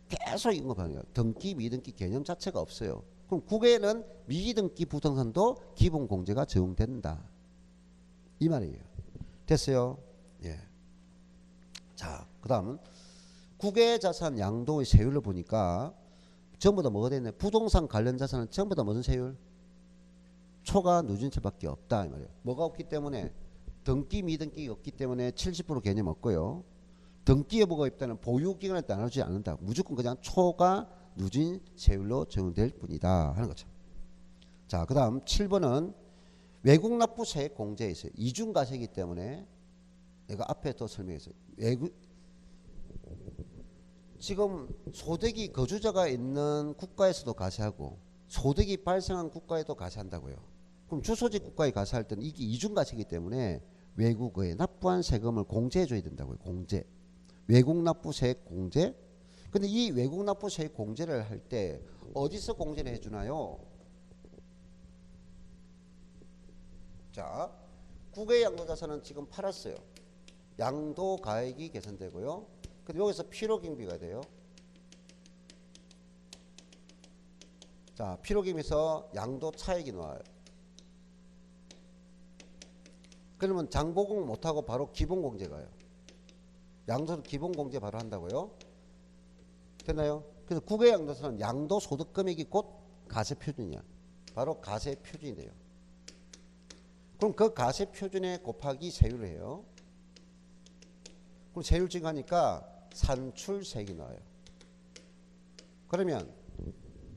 계속 이거 봐요. 등기 미등기 개념 자체가 없어요. 그럼 국외는 미등기 부동산도 기본공제가 적용된다. 이 말이에요. 됐어요? 예. 자, 그 다음은 국외자산 양도의 세율을 보니까 전부 다 뭐가 됐네? 부동산 관련 자산은 전부 다 무슨 세율? 초과 누진세밖에 없다 이 말이에요. 뭐가 없기 때문에? 등기 미등기가 없기 때문에 70% 개념 없고요. 등기 여부가 있다는 보유기간에 나누지 않는다. 무조건 그냥 초과 누진 세율로 적용될 뿐이다 하는 거죠. 자, 그 다음 7번은 외국 납부 세액 공제에 있어요. 이중과세이기 때문에 내가 앞에 또 설명했어요. 지금 소득이 거주자가 있는 국가에서도 가세하고 소득이 발생한 국가에도 가세한다고요. 그럼 주소지 국가에 가세할 때는 이게 이중과세이기 때문에 외국에 납부한 세금을 공제해 줘야 된다고요. 공제. 외국 납부 세액 공제. 근데 이 외국 납부 세액 공제를 할 때 어디서 공제를 해주나요? 자, 국외 양도자산은 지금 팔았어요. 양도가액이 계산되고요. 근데 여기서 필요경비가 돼요. 자, 필요경비에서 양도 차익이 나와요. 그러면 장보공 못하고 바로 기본공제 가요. 양도소득 기본공제 바로 한다고요. 됐나요? 그래서 국외 양도소득은 양도소득 금액이 곧 가세표준이야. 바로 가세표준이 돼요. 그럼 그 가세표준에 곱하기 세율을 해요. 그럼 세율 증가하니까 산출세액이 나와요. 그러면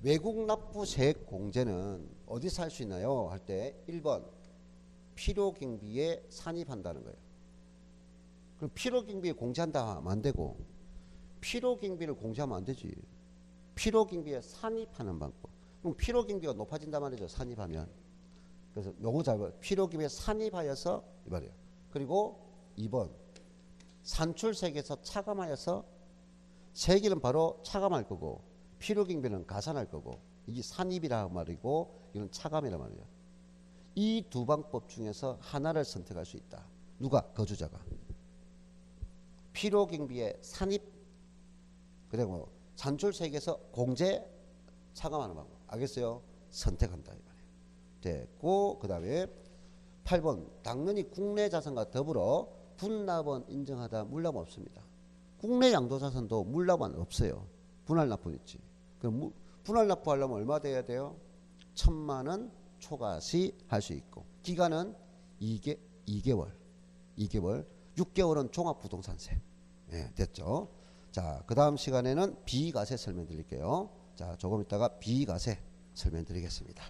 외국 납부 세액 공제는 어디서 할 수 있나요? 할 때 1번 필요경비에 산입한다는 거예요. 그럼 필요경비에 공제한다 하면 안 되고 필요경비를 공제하면 안 되지. 필요경비에 산입하는 방법. 그럼 필요경비가 높아진단 말이죠. 산입하면. 그래서 요거 잘 봐요. 필요경비에 산입하여서 이 말이에요. 그리고 2번 산출세액에서 차감하여서 세액은 바로 차감할 거고 필요경비는 가산할 거고 이게 산입이라 말이고 이건 차감이라 말이에요. 이 두 방법 중에서 하나를 선택할 수 있다. 누가? 거주자가. 필요경비의 산입 그리고 산출세액에서 공제 차감하는 방법. 알겠어요? 선택한다 이 말이에요. 됐고 그 다음에 8번 당연히 국내 자산과 더불어 분납은 인정하다. 물납은 없습니다. 국내 양도자산도 물납은 없어요. 분할 납부 있지. 그럼 분할 납부하려면 얼마 돼야 돼요? 1,000만 원 초과시 할 수 있고 기간은 2개월 6개월은 종합부동산세. 네, 됐죠. 자, 그 다음 시간에는 비과세 설명드릴게요. 자, 조금 있다가 비과세 설명드리겠습니다.